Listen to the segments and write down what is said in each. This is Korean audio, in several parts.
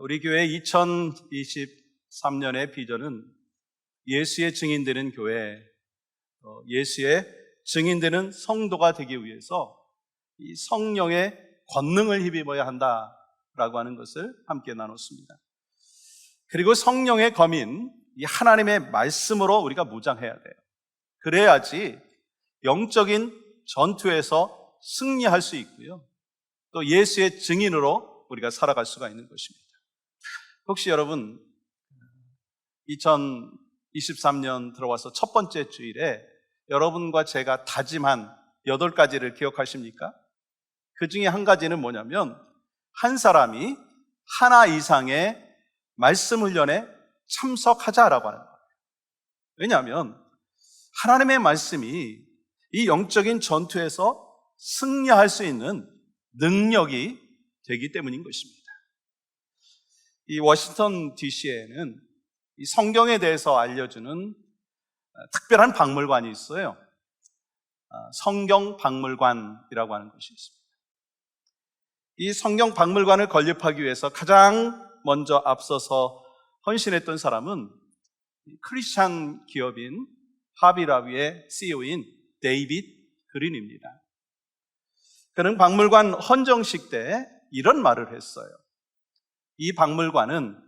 우리 교회 2023년의 비전은 예수의 증인되는 교회, 예수의 증인되는 성도가 되기 위해서 이 성령의 권능을 힘입어야 한다라고 하는 것을 함께 나눴습니다. 그리고 성령의 검인, 이 하나님의 말씀으로 우리가 무장해야 돼요. 그래야지 영적인 전투에서 승리할 수 있고요. 또 예수의 증인으로 우리가 살아갈 수가 있는 것입니다. 혹시 여러분 2023년 들어와서 첫 번째 주일에 여러분과 제가 다짐한 8가지를 기억하십니까? 그 중에 한 가지는 뭐냐면 한 사람이 하나 이상의 말씀 훈련에 참석하자라고 하는 거예요. 왜냐하면 하나님의 말씀이 이 영적인 전투에서 승리할 수 있는 능력이 되기 때문인 것입니다. 이 워싱턴 DC에는 이 성경에 대해서 알려주는 특별한 박물관이 있어요. 성경 박물관이라고 하는 것이 있습니다. 이 성경 박물관을 건립하기 위해서 가장 먼저 앞서서 헌신했던 사람은 크리스찬 기업인 하비라비의 CEO인 데이빗 그린입니다. 그는 박물관 헌정식 때 이런 말을 했어요. 이 박물관은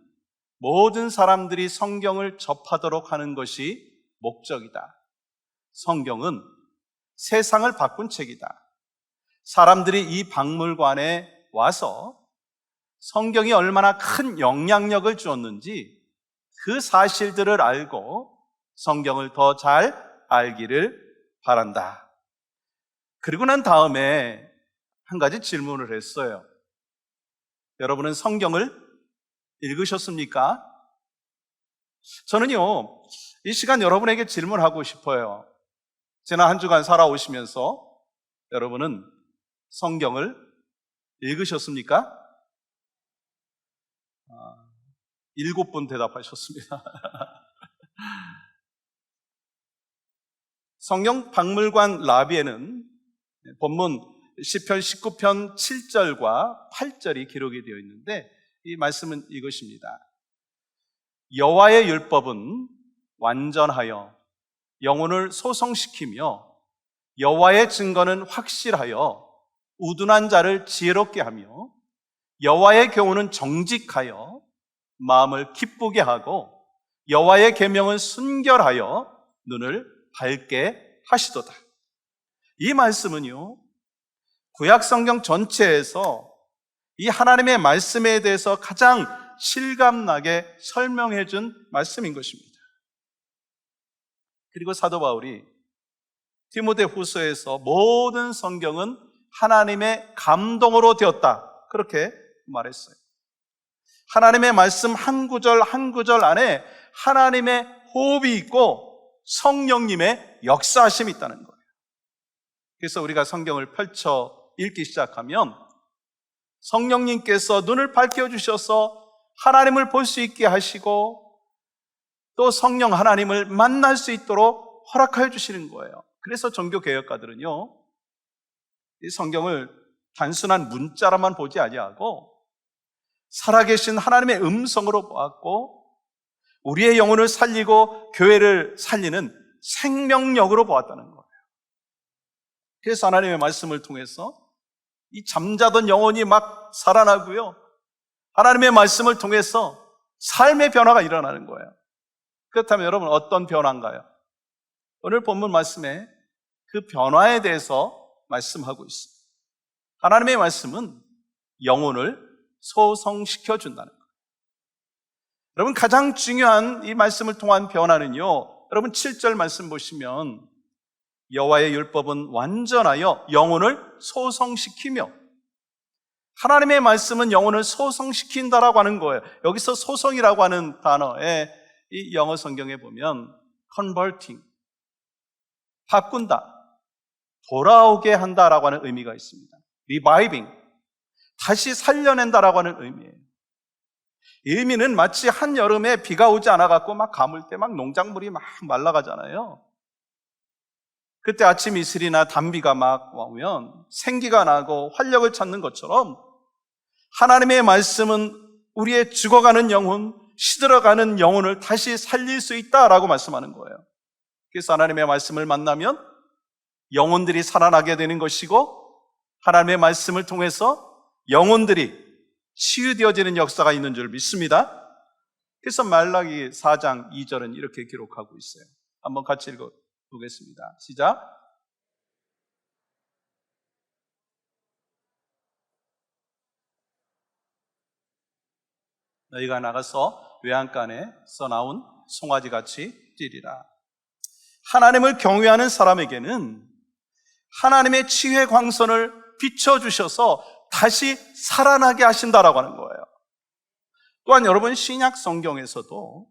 모든 사람들이 성경을 접하도록 하는 것이 목적이다. 성경은 세상을 바꾼 책이다. 사람들이 이 박물관에 와서 성경이 얼마나 큰 영향력을 주었는지 그 사실들을 알고 성경을 더 잘 알기를 바란다. 그리고 난 다음에 한 가지 질문을 했어요. 여러분은 성경을 읽으셨습니까? 저는요, 이 시간 여러분에게 질문하고 싶어요. 지난 한 주간 살아오시면서 여러분은 성경을 읽으셨습니까? 7분 대답하셨습니다. 성경 박물관 라비에는 본문 시편 19편 7절과 8절이 기록이 되어 있는데 이 말씀은 이것입니다. 여호와의 율법은 완전하여 영혼을 소성시키며 여호와의 증거는 확실하여 우둔한 자를 지혜롭게 하며 여호와의 교훈은 정직하여 마음을 기쁘게 하고 여호와의 계명은 순결하여 눈을 밝게 하시도다. 이 말씀은요, 구약 성경 전체에서 이 하나님의 말씀에 대해서 가장 실감나게 설명해 준 말씀인 것입니다. 그리고 사도 바울이 디모데후서에서 모든 성경은 하나님의 감동으로 되었다, 그렇게 말했어요. 하나님의 말씀 한 구절 한 구절 안에 하나님의 호흡이 있고 성령님의 역사하심이 있다는 거예요. 그래서 우리가 성경을 펼쳐 읽기 시작하면 성령님께서 눈을 밝혀주셔서 하나님을 볼 수 있게 하시고 또 성령 하나님을 만날 수 있도록 허락하여 주시는 거예요. 그래서 종교개혁가들은요, 이 성경을 단순한 문자로만 보지 아니하고 살아계신 하나님의 음성으로 보았고 우리의 영혼을 살리고 교회를 살리는 생명력으로 보았다는 거예요. 그래서 하나님의 말씀을 통해서 이 잠자던 영혼이 막 살아나고요, 하나님의 말씀을 통해서 삶의 변화가 일어나는 거예요. 그렇다면 여러분 어떤 변화인가요? 오늘 본문 말씀에 그 변화에 대해서 말씀하고 있습니다. 하나님의 말씀은 영혼을 소성시켜 준다는 거예요. 여러분 가장 중요한 이 말씀을 통한 변화는요, 여러분 7절 말씀 보시면 여호와의 율법은 완전하여 영혼을 소성시키며, 하나님의 말씀은 영혼을 소성시킨다라고 하는 거예요. 여기서 소성이라고 하는 단어에 이 영어 성경에 보면 converting, 바꾼다, 돌아오게 한다라고 하는 의미가 있습니다. reviving, 다시 살려낸다라고 하는 의미예요. 이 의미는 마치 한여름에 비가 오지 않아갖고 막 가물 때 막 농작물이 막 말라가잖아요. 그때 아침 이슬이나 단비가 막 오면 생기가 나고 활력을 찾는 것처럼 하나님의 말씀은 우리의 죽어가는 영혼, 시들어가는 영혼을 다시 살릴 수 있다라고 말씀하는 거예요. 그래서 하나님의 말씀을 만나면 영혼들이 살아나게 되는 것이고, 하나님의 말씀을 통해서 영혼들이 치유되어지는 역사가 있는 줄 믿습니다. 그래서 말라기 4장 2절은 이렇게 기록하고 있어요. 한번 같이 읽어보겠습니다. 시작. 너희가 나가서 외양간에 써나온 송아지같이 뛰리라. 하나님을 경외하는 사람에게는 하나님의 치유의 광선을 비춰주셔서 다시 살아나게 하신다라고 하는 거예요. 또한 여러분, 신약 성경에서도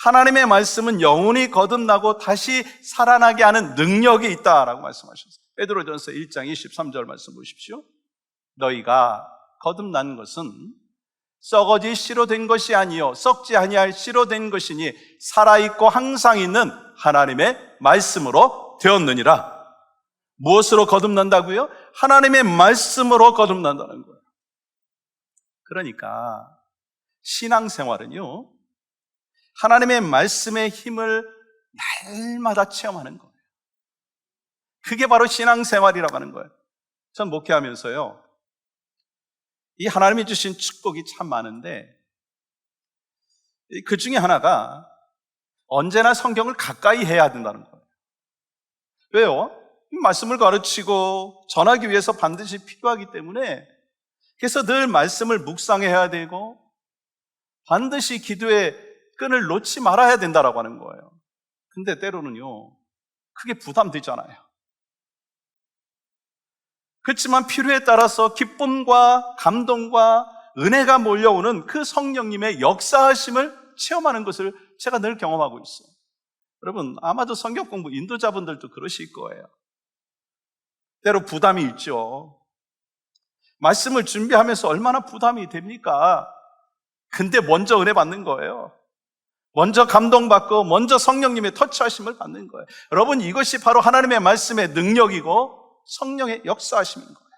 하나님의 말씀은 영혼이 거듭나고 다시 살아나게 하는 능력이 있다라고 말씀하셨어요. 베드로전서 1장 23절 말씀 보십시오. 너희가 거듭난 것은 썩어지 씨로 된 것이 아니요 썩지 아니할 씨로 된 것이니 살아있고 항상 있는 하나님의 말씀으로 되었느니라. 무엇으로 거듭난다고요? 하나님의 말씀으로 거듭난다는 거예요. 그러니까 신앙생활은요, 하나님의 말씀의 힘을 날마다 체험하는 거예요. 그게 바로 신앙생활이라고 하는 거예요. 전 목회하면서요, 이 하나님이 주신 축복이 참 많은데 그 중에 하나가 언제나 성경을 가까이 해야 된다는 거예요. 왜요? 말씀을 가르치고 전하기 위해서 반드시 필요하기 때문에, 그래서 늘 말씀을 묵상해야 되고 반드시 기도의 끈을 놓지 말아야 된다라고 하는 거예요. 근데 때로는요, 그게 부담되잖아요. 그렇지만 필요에 따라서 기쁨과 감동과 은혜가 몰려오는 그 성령님의 역사하심을 체험하는 것을 제가 늘 경험하고 있어요. 여러분, 아마도 성경 공부 인도자분들도 그러실 거예요. 때로 부담이 있죠. 말씀을 준비하면서 얼마나 부담이 됩니까? 근데 먼저 은혜 받는 거예요. 먼저 감동받고 먼저 성령님의 터치하심을 받는 거예요. 여러분, 이것이 바로 하나님의 말씀의 능력이고 성령의 역사하심인 거예요.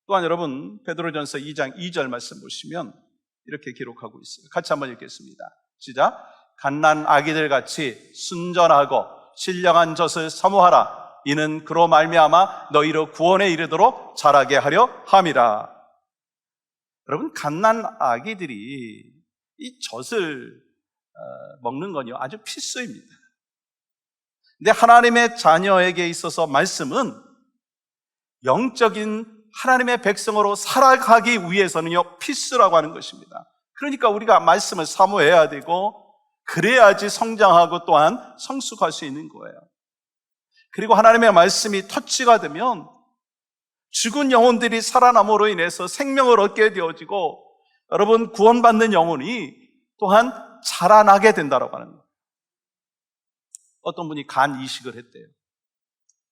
또한 여러분, 베드로전서 2장 2절 말씀 보시면 이렇게 기록하고 있어요. 같이 한번 읽겠습니다. 시작. 갓난 아기들 같이 순전하고 신령한 젖을 사모하라. 이는 그로 말미암아 너희로 구원에 이르도록 자라게 하려 함이라. 여러분, 갓난 아기들이 이 젖을 먹는 건요, 아주 필수입니다. 근데 하나님의 자녀에게 있어서 말씀은 영적인 하나님의 백성으로 살아가기 위해서는요, 필수라고 하는 것입니다. 그러니까 우리가 말씀을 사모해야 되고 그래야지 성장하고 또한 성숙할 수 있는 거예요. 그리고 하나님의 말씀이 터치가 되면 죽은 영혼들이 살아남으로 인해서 생명을 얻게 되어지고, 여러분, 구원받는 영혼이 또한 자라나게 된다고 하는 거예요. 어떤 분이 간 이식을 했대요.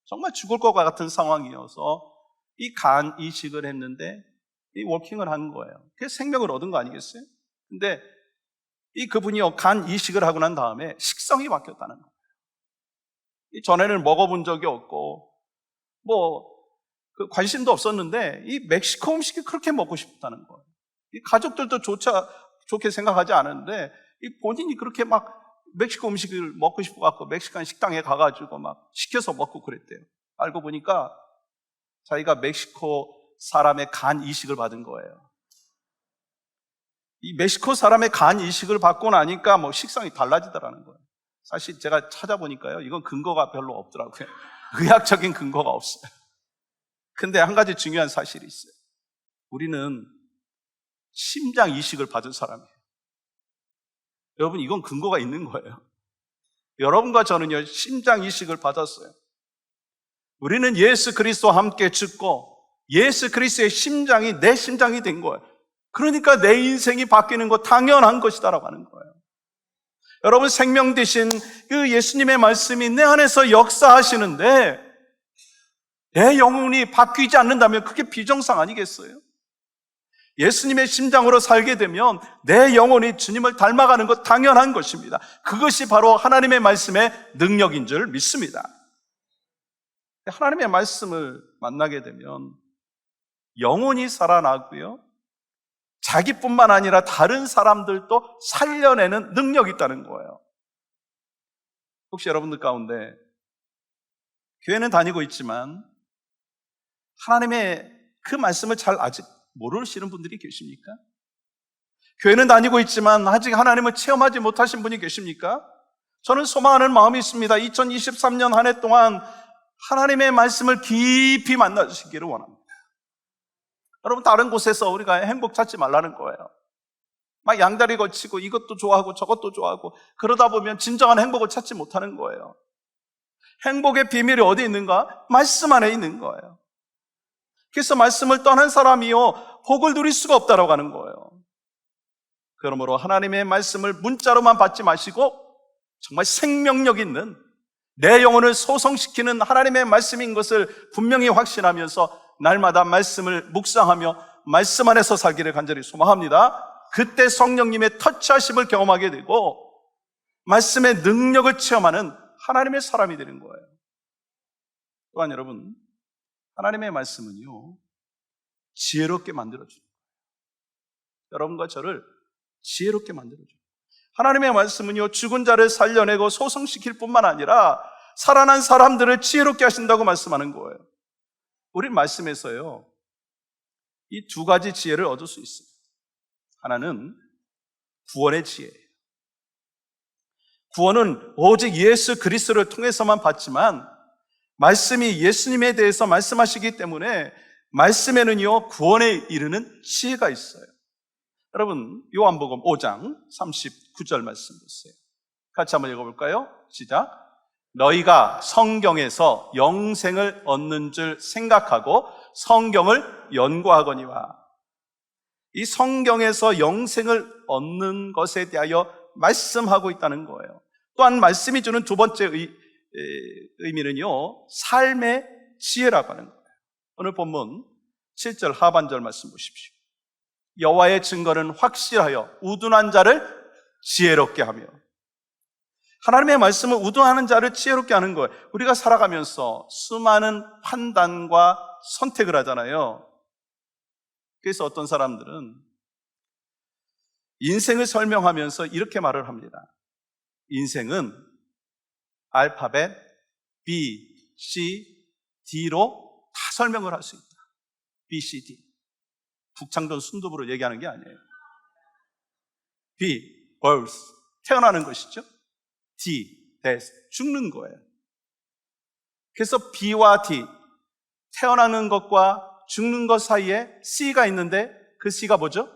정말 죽을 것 같은 상황이어서 이 간 이식을 했는데 이 워킹을 한 거예요. 그래서 생명을 얻은 거 아니겠어요? 근데 그분이요, 간 이식을 하고 난 다음에 식성이 바뀌었다는 거예요. 전에는 먹어본 적이 없고 관심도 없었는데 이 멕시코 음식이 그렇게 먹고 싶다는 거예요. 이 가족들도 좋게 생각하지 않았는데 본인이 그렇게 막 멕시코 음식을 먹고 싶어갖고 멕시칸 식당에 가가지고 막 시켜서 먹고 그랬대요. 알고 보니까 자기가 멕시코 사람의 간 이식을 받은 거예요. 이 멕시코 사람의 간 이식을 받고 나니까 식성이 달라지더라는 거예요. 사실 제가 찾아보니까요, 이건 근거가 별로 없더라고요. 의학적인 근거가 없어요. 근데 한 가지 중요한 사실이 있어요. 우리는 심장 이식을 받은 사람이에요. 여러분, 이건 근거가 있는 거예요. 여러분과 저는요, 심장 이식을 받았어요. 우리는 예수 그리스도와 함께 죽고 예수 그리스도의 심장이 내 심장이 된 거예요. 그러니까 내 인생이 바뀌는 거 당연한 것이다라고 하는 거예요. 여러분, 생명 되신 그 예수님의 말씀이 내 안에서 역사하시는데 내 영혼이 바뀌지 않는다면 그게 비정상 아니겠어요? 예수님의 심장으로 살게 되면 내 영혼이 주님을 닮아가는 것 당연한 것입니다. 그것이 바로 하나님의 말씀의 능력인 줄 믿습니다. 하나님의 말씀을 만나게 되면 영혼이 살아나고요, 자기뿐만 아니라 다른 사람들도 살려내는 능력이 있다는 거예요. 혹시 여러분들 가운데 교회는 다니고 있지만 하나님의 그 말씀을 잘 아직 모르시는 분들이 계십니까? 교회는 다니고 있지만 아직 하나님을 체험하지 못하신 분이 계십니까? 저는 소망하는 마음이 있습니다. 2023년 한 해 동안 하나님의 말씀을 깊이 만나주시기를 원합니다. 여러분, 다른 곳에서 우리가 행복 찾지 말라는 거예요. 막 양다리 걸치고 이것도 좋아하고 저것도 좋아하고 그러다 보면 진정한 행복을 찾지 못하는 거예요. 행복의 비밀이 어디 있는가? 말씀 안에 있는 거예요. 그래서 말씀을 떠난 사람이요 복을 누릴 수가 없다라고 하는 거예요. 그러므로 하나님의 말씀을 문자로만 받지 마시고 정말 생명력 있는 내 영혼을 소성시키는 하나님의 말씀인 것을 분명히 확신하면서 날마다 말씀을 묵상하며 말씀 안에서 살기를 간절히 소망합니다. 그때 성령님의 터치하심을 경험하게 되고 말씀의 능력을 체험하는 하나님의 사람이 되는 거예요. 또한 여러분, 하나님의 말씀은요 지혜롭게 만들어줘요. 여러분과 저를 지혜롭게 만들어줘요. 하나님의 말씀은요 죽은 자를 살려내고 소성시킬 뿐만 아니라 살아난 사람들을 지혜롭게 하신다고 말씀하는 거예요. 우리 말씀에서요 이 두 가지 지혜를 얻을 수 있어요. 하나는 구원의 지혜예요. 구원은 오직 예수 그리스도를 통해서만 받지만 말씀이 예수님에 대해서 말씀하시기 때문에 말씀에는요 구원에 이르는 지혜가 있어요. 여러분, 요한복음 5장 39절 말씀 보세요. 같이 한번 읽어볼까요? 시작. 너희가 성경에서 영생을 얻는 줄 생각하고 성경을 연구하거니와. 이 성경에서 영생을 얻는 것에 대하여 말씀하고 있다는 거예요. 또한 말씀이 주는 두 번째 의미는요 삶의 지혜라고 하는 거예요. 오늘 본문 7절 하반절 말씀 보십시오. 여호와의 증거는 확실하여 우둔한 자를 지혜롭게 하며. 하나님의 말씀은 우둔하는 자를 지혜롭게 하는 거예요. 우리가 살아가면서 수많은 판단과 선택을 하잖아요. 그래서 어떤 사람들은 인생을 설명하면서 이렇게 말을 합니다. 인생은 알파벳 B, C, D로 다 설명을 할 수 있다. B, C, D. 북창동 순두부로 얘기하는 게 아니에요. B, birth, 태어나는 것이죠. D, death, 죽는 거예요. 그래서 B와 D, 태어나는 것과 죽는 것 사이에 C가 있는데 그 C가 뭐죠?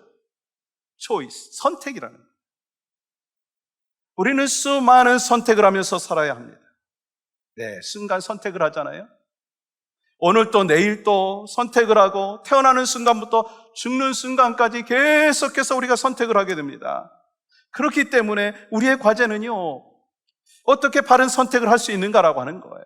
choice, 선택이라는 거예요. 우리는 수많은 선택을 하면서 살아야 합니다. 네, 순간 선택을 하잖아요. 오늘 또 내일 또 선택을 하고 태어나는 순간부터 죽는 순간까지 계속해서 우리가 선택을 하게 됩니다. 그렇기 때문에 우리의 과제는요 어떻게 바른 선택을 할 수 있는가라고 하는 거예요.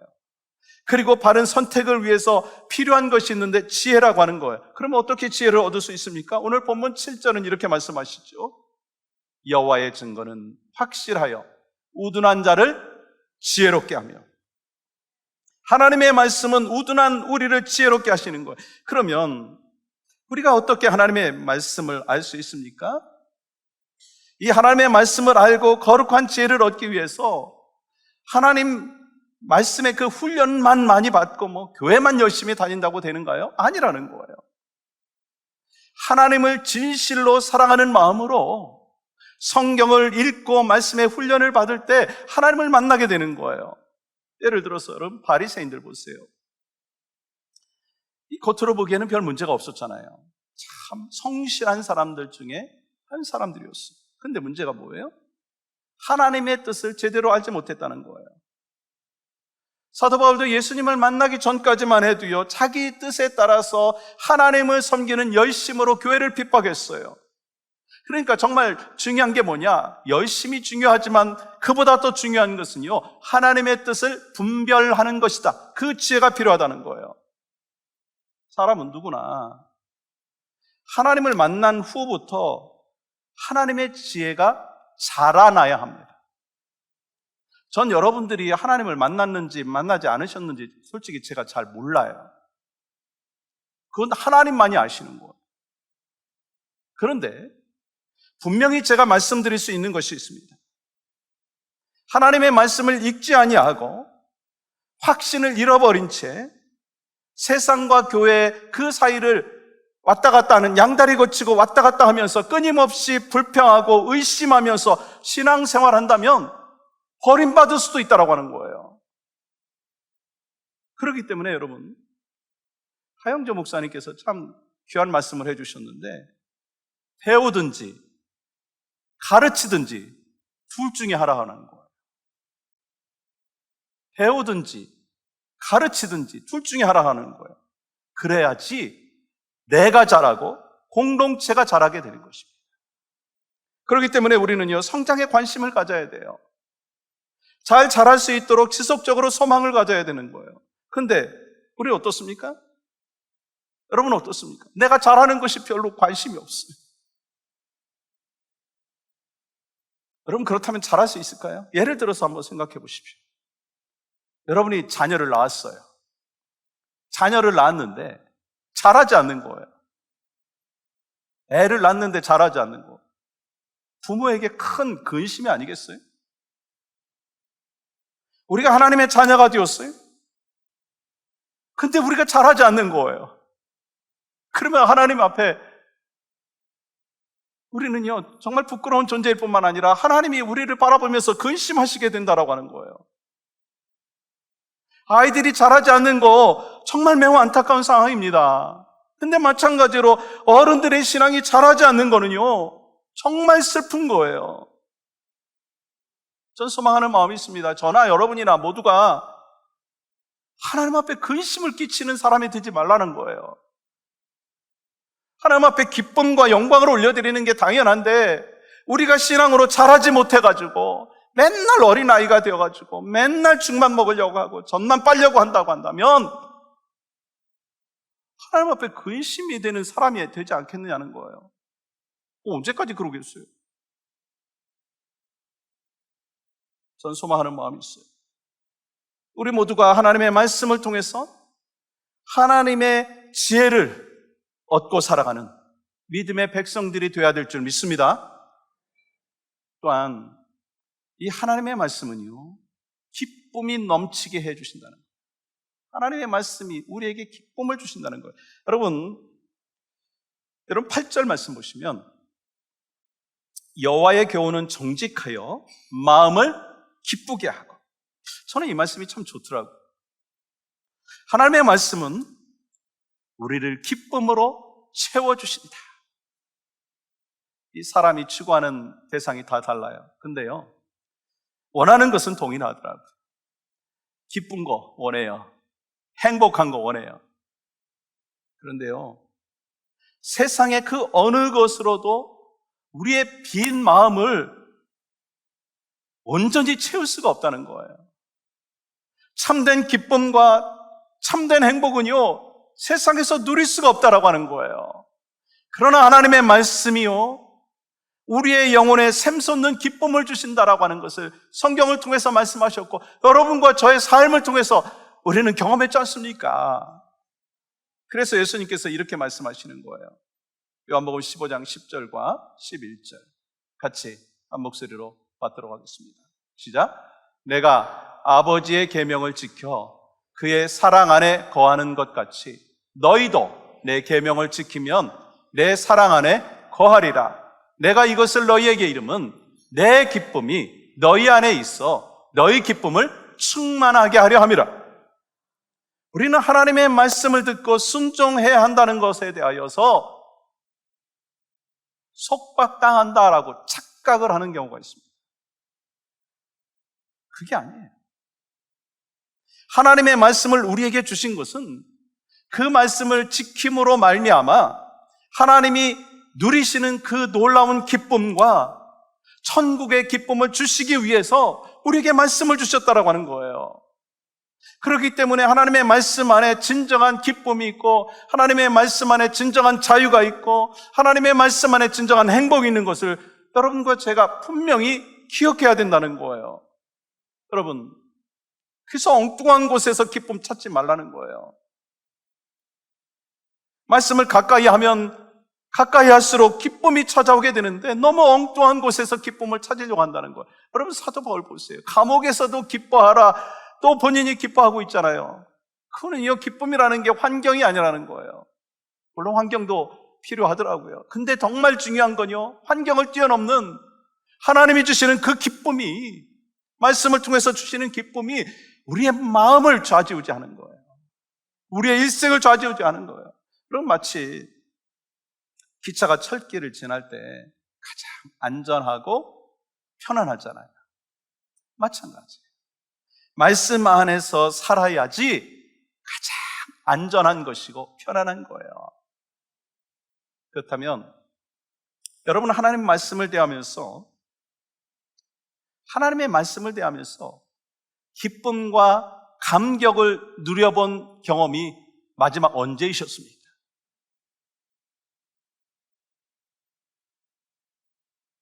그리고 바른 선택을 위해서 필요한 것이 있는데 지혜라고 하는 거예요. 그러면 어떻게 지혜를 얻을 수 있습니까? 오늘 본문 7절은 이렇게 말씀하시죠. 여호와의 증거는 확실하여 우둔한 자를 지혜롭게 하며. 하나님의 말씀은 우둔한 우리를 지혜롭게 하시는 거예요. 그러면 우리가 어떻게 하나님의 말씀을 알 수 있습니까? 이 하나님의 말씀을 알고 거룩한 지혜를 얻기 위해서 하나님 말씀의 그 훈련만 많이 받고 교회만 열심히 다닌다고 되는가요? 아니라는 거예요. 하나님을 진실로 사랑하는 마음으로 성경을 읽고 말씀의 훈련을 받을 때 하나님을 만나게 되는 거예요. 예를 들어서 여러분 바리새인들 보세요. 이 겉으로 보기에는 별 문제가 없었잖아요. 참 성실한 사람들 중에 한 사람들이었어요. 근데 문제가 뭐예요? 하나님의 뜻을 제대로 알지 못했다는 거예요. 사도 바울도 예수님을 만나기 전까지만 해도요 자기 뜻에 따라서 하나님을 섬기는 열심으로 교회를 핍박했어요. 그러니까 정말 중요한 게 뭐냐? 열심히 중요하지만 그보다 더 중요한 것은요 하나님의 뜻을 분별하는 것이다. 그 지혜가 필요하다는 거예요. 사람은 누구나 하나님을 만난 후부터 하나님의 지혜가 자라나야 합니다. 전 여러분들이 하나님을 만났는지 만나지 않으셨는지 솔직히 제가 잘 몰라요. 그건 하나님만이 아시는 거예요. 그런데 분명히 제가 말씀드릴 수 있는 것이 있습니다. 하나님의 말씀을 읽지 아니하고 확신을 잃어버린 채 세상과 교회 그 사이를 왔다 갔다 하는, 양다리 거치고 왔다 갔다 하면서 끊임없이 불평하고 의심하면서 신앙생활한다면 버림받을 수도 있다고 하는 거예요. 그렇기 때문에 여러분, 하영조 목사님께서 참 귀한 말씀을 해주셨는데, 배우든지 가르치든지 둘 중에 하라 하는 거예요. 배우든지 가르치든지 둘 중에 하라 하는 거예요. 그래야지 내가 자라고 공동체가 자라게 되는 것입니다. 그렇기 때문에 우리는요, 성장에 관심을 가져야 돼요. 잘 자랄 수 있도록 지속적으로 소망을 가져야 되는 거예요. 근데 우리 어떻습니까? 여러분 어떻습니까? 내가 잘하는 것이 별로 관심이 없어요. 여러분 그렇다면 잘할 수 있을까요? 예를 들어서 한번 생각해 보십시오. 여러분이 자녀를 낳았어요. 자녀를 낳았는데 잘하지 않는 거예요. 애를 낳았는데 잘하지 않는 거. 부모에게 큰 근심이 아니겠어요? 우리가 하나님의 자녀가 되었어요. 근데 우리가 잘하지 않는 거예요. 그러면 하나님 앞에 우리는요, 정말 부끄러운 존재일 뿐만 아니라 하나님이 우리를 바라보면서 근심하시게 된다라고 하는 거예요. 아이들이 잘하지 않는 거 정말 매우 안타까운 상황입니다. 근데 마찬가지로 어른들의 신앙이 잘하지 않는 거는요, 정말 슬픈 거예요. 전 소망하는 마음이 있습니다. 저나 여러분이나 모두가 하나님 앞에 근심을 끼치는 사람이 되지 말라는 거예요. 하나님 앞에 기쁨과 영광을 올려드리는 게 당연한데, 우리가 신앙으로 잘하지 못해가지고 맨날 어린아이가 되어가지고 맨날 죽만 먹으려고 하고 전만 빨려고 한다고 한다면 하나님 앞에 근심이 되는 사람이 되지 않겠느냐는 거예요. 언제까지 그러겠어요? 전 소망하는 마음이 있어요. 우리 모두가 하나님의 말씀을 통해서 하나님의 지혜를 얻고 살아가는 믿음의 백성들이 되어야 될 줄 믿습니다. 또한 이 하나님의 말씀은요, 기쁨이 넘치게 해주신다는 거예요. 하나님의 말씀이 우리에게 기쁨을 주신다는 거예요. 여러분 8절 말씀 보시면 여호와의 교훈은 정직하여 마음을 기쁘게 하고, 저는 이 말씀이 참 좋더라고요. 하나님의 말씀은 우리를 기쁨으로 채워주신다. 이 사람이 추구하는 대상이 다 달라요. 근데요, 원하는 것은 동일하더라고요. 기쁜 거 원해요. 행복한 거 원해요. 그런데요, 세상의 그 어느 것으로도 우리의 빈 마음을 온전히 채울 수가 없다는 거예요. 참된 기쁨과 참된 행복은요, 세상에서 누릴 수가 없다라고 하는 거예요. 그러나 하나님의 말씀이요, 우리의 영혼에 샘솟는 기쁨을 주신다라고 하는 것을 성경을 통해서 말씀하셨고, 여러분과 저의 삶을 통해서 우리는 경험했지 않습니까? 그래서 예수님께서 이렇게 말씀하시는 거예요. 요한복음 15장 10절과 11절 같이 한 목소리로 받도록 하겠습니다. 시작. 내가 아버지의 계명을 지켜 그의 사랑 안에 거하는 것 같이 너희도 내 계명을 지키면 내 사랑 안에 거하리라. 내가 이것을 너희에게 이름은 내 기쁨이 너희 안에 있어 너희 기쁨을 충만하게 하려 함이라. 우리는 하나님의 말씀을 듣고 순종해야 한다는 것에 대하여서 속박당한다라고 착각을 하는 경우가 있습니다. 그게 아니에요. 하나님의 말씀을 우리에게 주신 것은 그 말씀을 지킴으로 말미암아 하나님이 누리시는 그 놀라운 기쁨과 천국의 기쁨을 주시기 위해서 우리에게 말씀을 주셨다라고 하는 거예요. 그렇기 때문에 하나님의 말씀 안에 진정한 기쁨이 있고, 하나님의 말씀 안에 진정한 자유가 있고, 하나님의 말씀 안에 진정한 행복이 있는 것을 여러분과 제가 분명히 기억해야 된다는 거예요. 여러분, 그래서 엉뚱한 곳에서 기쁨 찾지 말라는 거예요. 말씀을 가까이 하면 가까이 할수록 기쁨이 찾아오게 되는데 너무 엉뚱한 곳에서 기쁨을 찾으려고 한다는 거예요. 여러분, 사도 바울 보세요. 감옥에서도 기뻐하라. 또 본인이 기뻐하고 있잖아요. 그거는요, 기쁨이라는 게 환경이 아니라는 거예요. 물론 환경도 필요하더라고요. 근데 정말 중요한 건요, 환경을 뛰어넘는 하나님이 주시는 그 기쁨이, 말씀을 통해서 주시는 기쁨이 우리의 마음을 좌지우지하는 거예요. 우리의 일생을 좌지우지하는 거예요. 그럼 마치 기차가 철길을 지날 때 가장 안전하고 편안하잖아요. 마찬가지예요. 말씀 안에서 살아야지 가장 안전한 것이고 편안한 거예요. 그렇다면 여러분, 하나님의 말씀을 대하면서 기쁨과 감격을 누려본 경험이 마지막 언제이셨습니까?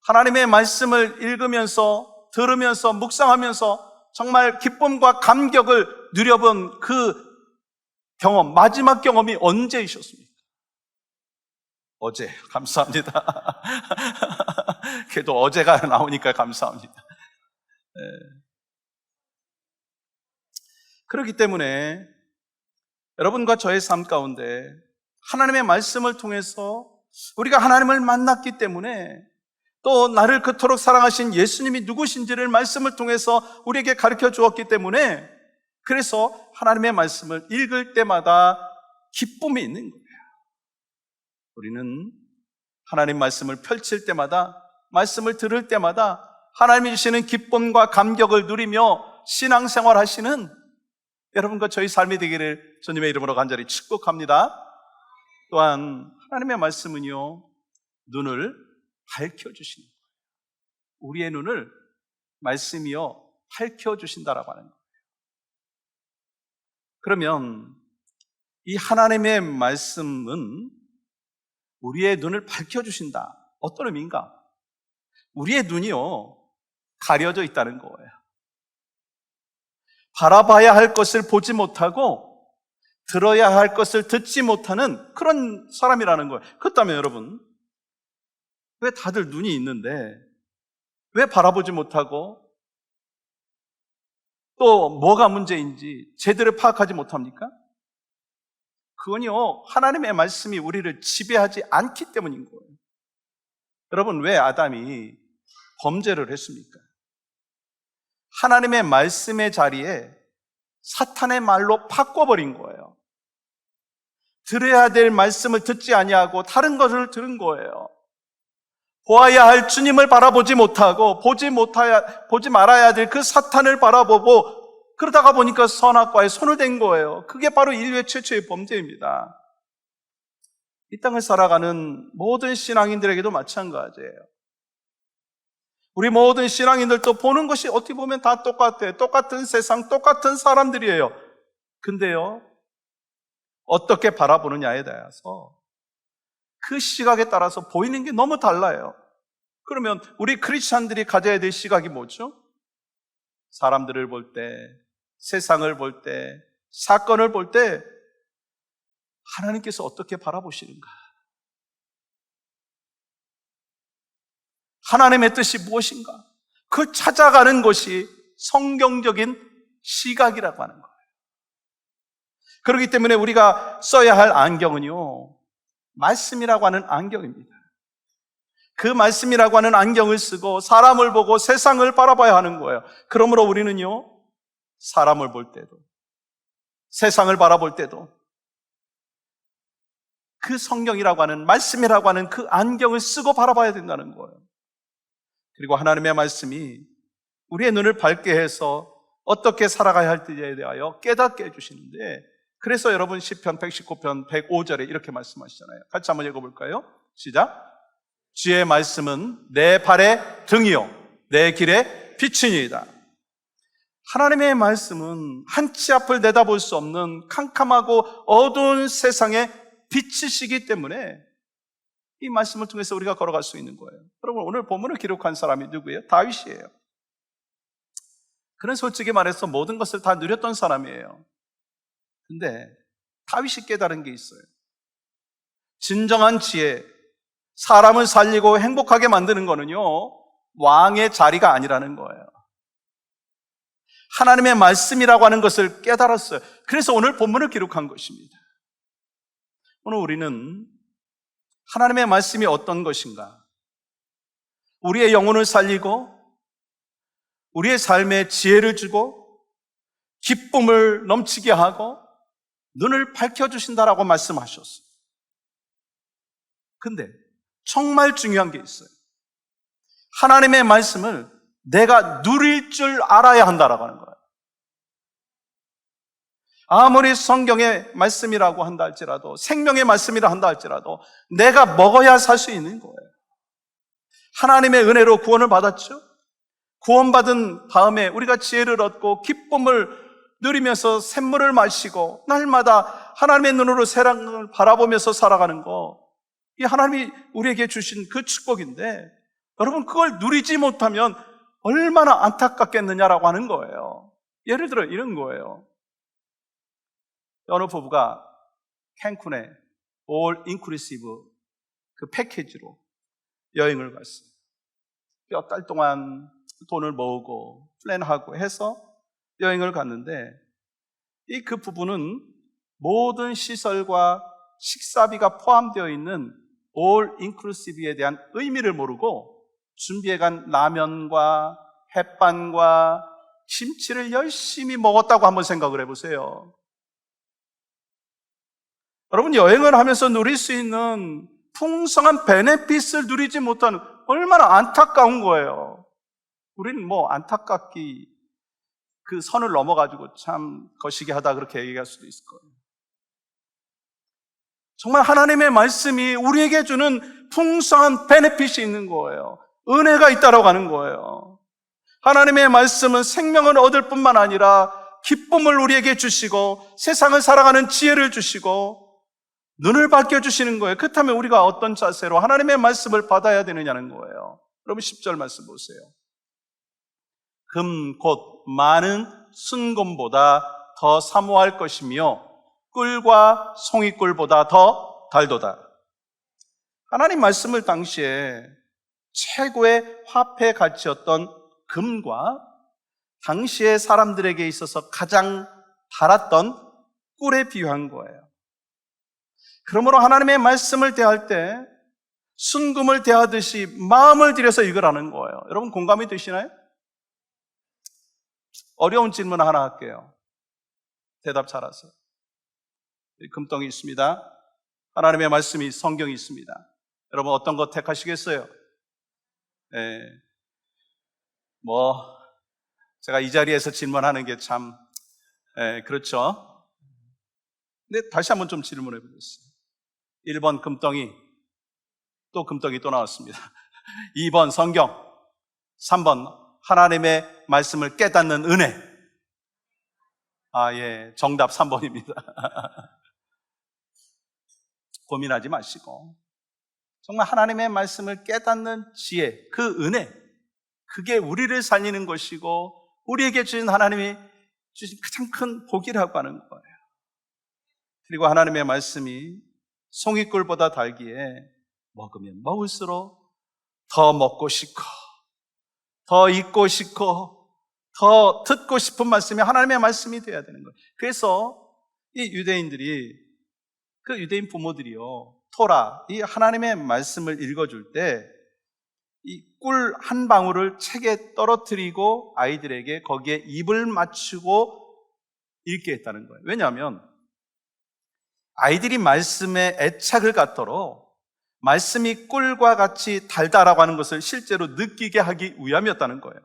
하나님의 말씀을 읽으면서, 들으면서, 묵상하면서 정말 기쁨과 감격을 누려본 그 경험, 마지막 경험이 언제이셨습니까? 어제. 감사합니다. 그래도 어제가 나오니까 감사합니다. 네. 그렇기 때문에 여러분과 저의 삶 가운데 하나님의 말씀을 통해서 우리가 하나님을 만났기 때문에, 또 나를 그토록 사랑하신 예수님이 누구신지를 말씀을 통해서 우리에게 가르쳐 주었기 때문에, 그래서 하나님의 말씀을 읽을 때마다 기쁨이 있는 거예요. 우리는 하나님 말씀을 펼칠 때마다, 말씀을 들을 때마다 하나님이 주시는 기쁨과 감격을 누리며 신앙생활 하시는 여러분과 저희 삶이 되기를 주님의 이름으로 간절히 축복합니다. 또한 하나님의 말씀은요, 눈을 밝혀주시는 거예요. 우리의 눈을 말씀이요 밝혀주신다라고 하는 거예요. 그러면 이 하나님의 말씀은 우리의 눈을 밝혀주신다. 어떤 의미인가? 우리의 눈이요 가려져 있다는 거예요. 바라봐야 할 것을 보지 못하고 들어야 할 것을 듣지 못하는 그런 사람이라는 거예요. 그렇다면 여러분, 왜 다들 눈이 있는데 왜 바라보지 못하고 또 뭐가 문제인지 제대로 파악하지 못합니까? 그건요, 하나님의 말씀이 우리를 지배하지 않기 때문인 거예요. 여러분, 왜 아담이 범죄를 했습니까? 하나님의 말씀의 자리에 사탄의 말로 바꿔버린 거예요. 들어야 될 말씀을 듣지 아니하고 다른 것을 들은 거예요. 보아야 할 주님을 바라보지 못하고 보지 말아야 될 그 사탄을 바라보고, 그러다가 보니까 선악과에 손을 댄 거예요. 그게 바로 인류의 최초의 범죄입니다. 이 땅을 살아가는 모든 신앙인들에게도 마찬가지예요. 우리 모든 신앙인들도 보는 것이 어떻게 보면 다 똑같아요. 똑같은 세상, 똑같은 사람들이에요. 근데요, 어떻게 바라보느냐에 대해서 그 시각에 따라서 보이는 게 너무 달라요. 그러면 우리 크리스찬들이 가져야 될 시각이 뭐죠? 사람들을 볼 때, 세상을 볼 때, 사건을 볼 때 하나님께서 어떻게 바라보시는가? 하나님의 뜻이 무엇인가? 그 찾아가는 것이 성경적인 시각이라고 하는 거예요. 그렇기 때문에 우리가 써야 할 안경은요, 말씀이라고 하는 안경입니다. 그 말씀이라고 하는 안경을 쓰고 사람을 보고 세상을 바라봐야 하는 거예요. 그러므로 우리는요, 사람을 볼 때도, 세상을 바라볼 때도 그 성경이라고 하는, 말씀이라고 하는 그 안경을 쓰고 바라봐야 된다는 거예요. 그리고 하나님의 말씀이 우리의 눈을 밝게 해서 어떻게 살아가야 할지에 대하여 깨닫게 해주시는데, 그래서 여러분 시편 119편 105절에 이렇게 말씀하시잖아요. 같이 한번 읽어볼까요? 시작. 주의 말씀은 내 발의 등이요 내 길의 빛이니이다. 하나님의 말씀은 한치 앞을 내다볼 수 없는 캄캄하고 어두운 세상의 빛이시기 때문에 이 말씀을 통해서 우리가 걸어갈 수 있는 거예요. 여러분, 오늘 본문을 기록한 사람이 누구예요? 다윗이에요. 그는 솔직히 말해서 모든 것을 다 누렸던 사람이에요. 근데 다윗이 깨달은 게 있어요. 진정한 지혜, 사람을 살리고 행복하게 만드는 거는요, 왕의 자리가 아니라는 거예요. 하나님의 말씀이라고 하는 것을 깨달았어요. 그래서 오늘 본문을 기록한 것입니다. 오늘 우리는 하나님의 말씀이 어떤 것인가, 우리의 영혼을 살리고 우리의 삶에 지혜를 주고 기쁨을 넘치게 하고 눈을 밝혀주신다라고 말씀하셨어요. 근데 정말 중요한 게 있어요. 하나님의 말씀을 내가 누릴 줄 알아야 한다라고 하는 거예요. 아무리 성경의 말씀이라고 한다 할지라도, 생명의 말씀이라 한다 할지라도 내가 먹어야 살 수 있는 거예요. 하나님의 은혜로 구원을 받았죠. 구원받은 다음에 우리가 지혜를 얻고 기쁨을 누리면서 샘물을 마시고 날마다 하나님의 눈으로 세상을 바라보면서 살아가는 거, 이 하나님이 우리에게 주신 그 축복인데, 여러분 그걸 누리지 못하면 얼마나 안타깝겠느냐라고 하는 거예요. 예를 들어 이런 거예요. 어느 부부가 캔쿤에 올 인클루시브 그 패키지로 여행을 갔어요. 몇 달 동안 돈을 모으고 플랜하고 해서 여행을 갔는데, 이 그 부부는 모든 시설과 식사비가 포함되어 있는 올 인클루시브에 대한 의미를 모르고 준비해간 라면과 햇반과 김치를 열심히 먹었다고 한번 생각을 해보세요. 여러분, 여행을 하면서 누릴 수 있는 풍성한 베네핏을 누리지 못하는, 얼마나 안타까운 거예요. 우리는 뭐 안타깝기 그 선을 넘어가지고 참 거시기 하다 그렇게 얘기할 수도 있을 거예요. 정말 하나님의 말씀이 우리에게 주는 풍성한 베네핏이 있는 거예요. 은혜가 있다라고 하는 거예요. 하나님의 말씀은 생명을 얻을 뿐만 아니라 기쁨을 우리에게 주시고 세상을 살아가는 지혜를 주시고 눈을 밝혀주시는 거예요. 그렇다면 우리가 어떤 자세로 하나님의 말씀을 받아야 되느냐는 거예요. 여러분 10절 말씀 보세요. 금 곧 많은 순금보다 더 사모할 것이며 꿀과 송이꿀보다 더 달도다. 하나님 말씀을 당시에 최고의 화폐 가치였던 금과 당시의 사람들에게 있어서 가장 달았던 꿀에 비유한 거예요. 그러므로 하나님의 말씀을 대할 때 순금을 대하듯이 마음을 들여서 읽으라는 거예요. 여러분 공감이 되시나요? 어려운 질문 하나 할게요. 대답 잘하세요. 금덩이 있습니다. 하나님의 말씀이 성경이 있습니다. 여러분 어떤 거 택하시겠어요? 제가 이 자리에서 질문하는 게 참 그렇죠. 근데 다시 한번 좀 질문해 보겠습니다. 1번 금덩이, 또 금덩이 또 나왔습니다. 2번 성경, 3번 하나님의 말씀을 깨닫는 은혜. 정답 3번입니다. 고민하지 마시고 정말 하나님의 말씀을 깨닫는 지혜, 그 은혜, 그게 우리를 살리는 것이고 우리에게 주신 하나님이 주신 가장 큰 복이라고 하는 거예요. 그리고 하나님의 말씀이 송이꿀보다 달기에 먹으면 먹을수록 더 먹고 싶고 더 읽고 싶고 더 듣고 싶은 말씀이 하나님의 말씀이 되어야 되는 거예요. 그래서 이 유대인들이, 그 유대인 부모들이요, 토라, 이 하나님의 말씀을 읽어줄 때 이 꿀 한 방울을 책에 떨어뜨리고 아이들에게 거기에 입을 맞추고 읽게 했다는 거예요. 왜냐하면 아이들이 말씀에 애착을 갖도록 말씀이 꿀과 같이 달다라고 하는 것을 실제로 느끼게 하기 위함이었다는 거예요.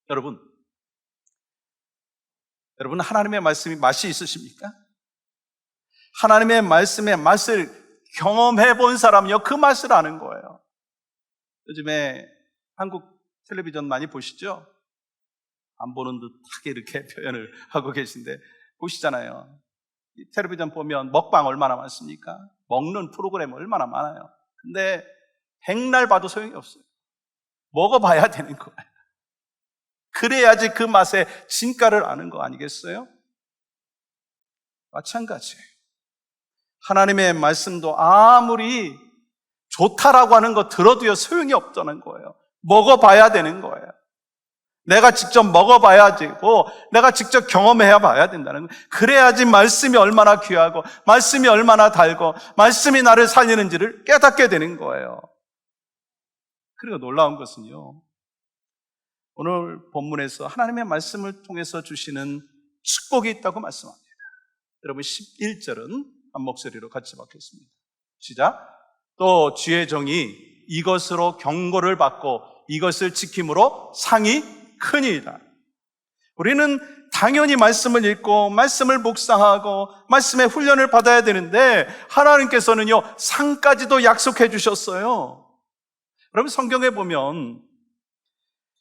여러분 하나님의 말씀이 맛이 있으십니까? 하나님의 말씀의 맛을 경험해 본 사람이요, 그 맛을 아는 거예요. 요즘에 한국 텔레비전 많이 보시죠? 안 보는 듯하게 이렇게 표현을 하고 계신데 보시잖아요. 이 텔레비전 보면 먹방 얼마나 많습니까? 먹는 프로그램 얼마나 많아요. 근데 백날 봐도 소용이 없어요. 먹어봐야 되는 거예요. 그래야지 그 맛의 진가를 아는 거 아니겠어요? 마찬가지예요. 하나님의 말씀도 아무리 좋다라고 하는 거 들어도요 소용이 없다는 거예요. 먹어봐야 되는 거예요. 내가 직접 먹어봐야 되고 내가 직접 경험해야 봐야 된다는 거예요. 그래야지 말씀이 얼마나 귀하고 말씀이 얼마나 달고 말씀이 나를 살리는지를 깨닫게 되는 거예요. 그리고 놀라운 것은요, 오늘 본문에서 하나님의 말씀을 통해서 주시는 축복이 있다고 말씀합니다. 여러분 11절은 한 목소리로 같이 받겠습니다. 시작. 또 주의 종이 이것으로 경고를 받고 이것을 지킴으로 상이 크니이다. 우리는 당연히 말씀을 읽고 말씀을 묵상하고 말씀의 훈련을 받아야 되는데 하나님께서는요 상까지도 약속해 주셨어요. 여러분 성경에 보면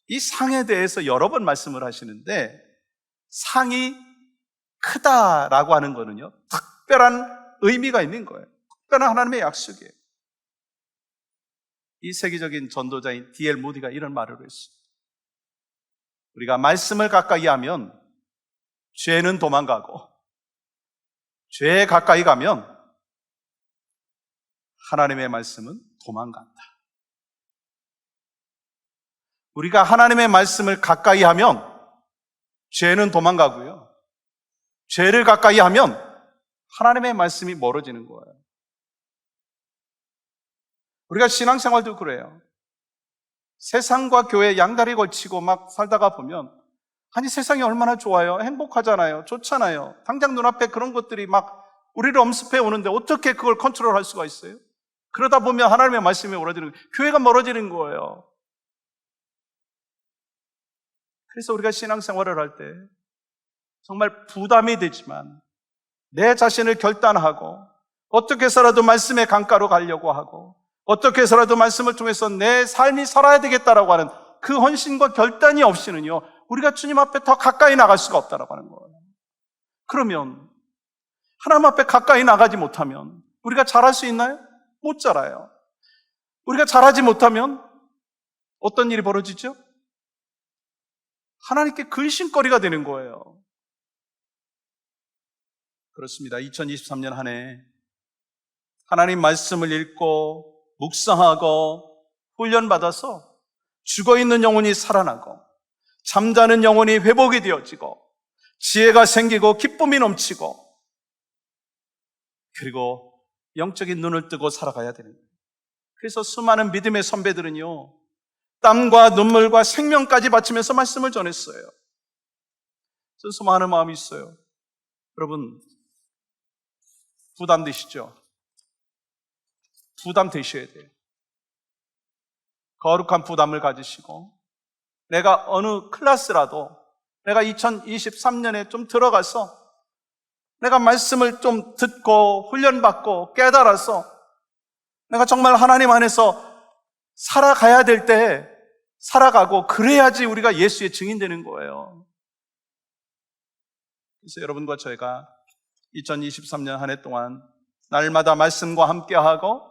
이 상에 대해서 여러 번 말씀을 하시는데 상이 크다라고 하는 거는요 특별한 의미가 있는 거예요. 특별한 하나님의 약속이에요. 이 세계적인 전도자인 D.L. 무디가 이런 말을 했어요. 우리가 말씀을 가까이 하면 죄는 도망가고 죄에 가까이 가면 하나님의 말씀은 도망간다. 우리가 하나님의 말씀을 가까이 하면 죄는 도망가고요. 죄를 가까이 하면 하나님의 말씀이 멀어지는 거예요. 우리가 신앙생활도 그래요. 세상과 교회 양다리 걸치고 막 살다가 보면 아니 세상이 얼마나 좋아요. 행복하잖아요. 좋잖아요. 당장 눈앞에 그런 것들이 막 우리를 엄습해 오는데 어떻게 그걸 컨트롤할 수가 있어요? 그러다 보면 하나님의 말씀이 멀어지는 거예요. 교회가 멀어지는 거예요. 그래서 우리가 신앙생활을 할 때 정말 부담이 되지만 내 자신을 결단하고 어떻게 해서라도 말씀의 강가로 가려고 하고 어떻게 해서라도 말씀을 통해서 내 삶이 살아야 되겠다라고 하는 그 헌신과 결단이 없이는요 우리가 주님 앞에 더 가까이 나갈 수가 없다라고 하는 거예요. 그러면 하나님 앞에 가까이 나가지 못하면 우리가 잘할 수 있나요? 못 잘해요. 우리가 잘하지 못하면 어떤 일이 벌어지죠? 하나님께 근심거리가 되는 거예요. 그렇습니다. 2023년 한 해 하나님 말씀을 읽고 묵상하고 훈련받아서 죽어있는 영혼이 살아나고 잠자는 영혼이 회복이 되어지고 지혜가 생기고 기쁨이 넘치고 그리고 영적인 눈을 뜨고 살아가야 되는 거예요. 그래서 수많은 믿음의 선배들은요 땀과 눈물과 생명까지 바치면서 말씀을 전했어요. 저는 수많은 마음이 있어요. 여러분 부담되시죠? 부담되셔야 돼요. 거룩한 부담을 가지시고 내가 어느 클래스라도 내가 2023년에 좀 들어가서 내가 말씀을 좀 듣고 훈련받고 깨달아서 내가 정말 하나님 안에서 살아가야 될 때 살아가고 그래야지 우리가 예수의 증인되는 거예요. 그래서 여러분과 저희가 2023년 한 해 동안 날마다 말씀과 함께하고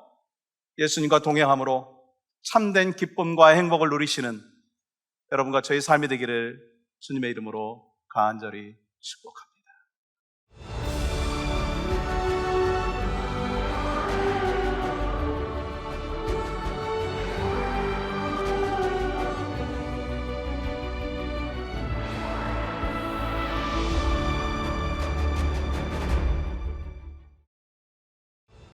예수님과 동행함으로 참된 기쁨과 행복을 누리시는 여러분과 저희 삶이 되기를 주님의 이름으로 간절히 축복합니다.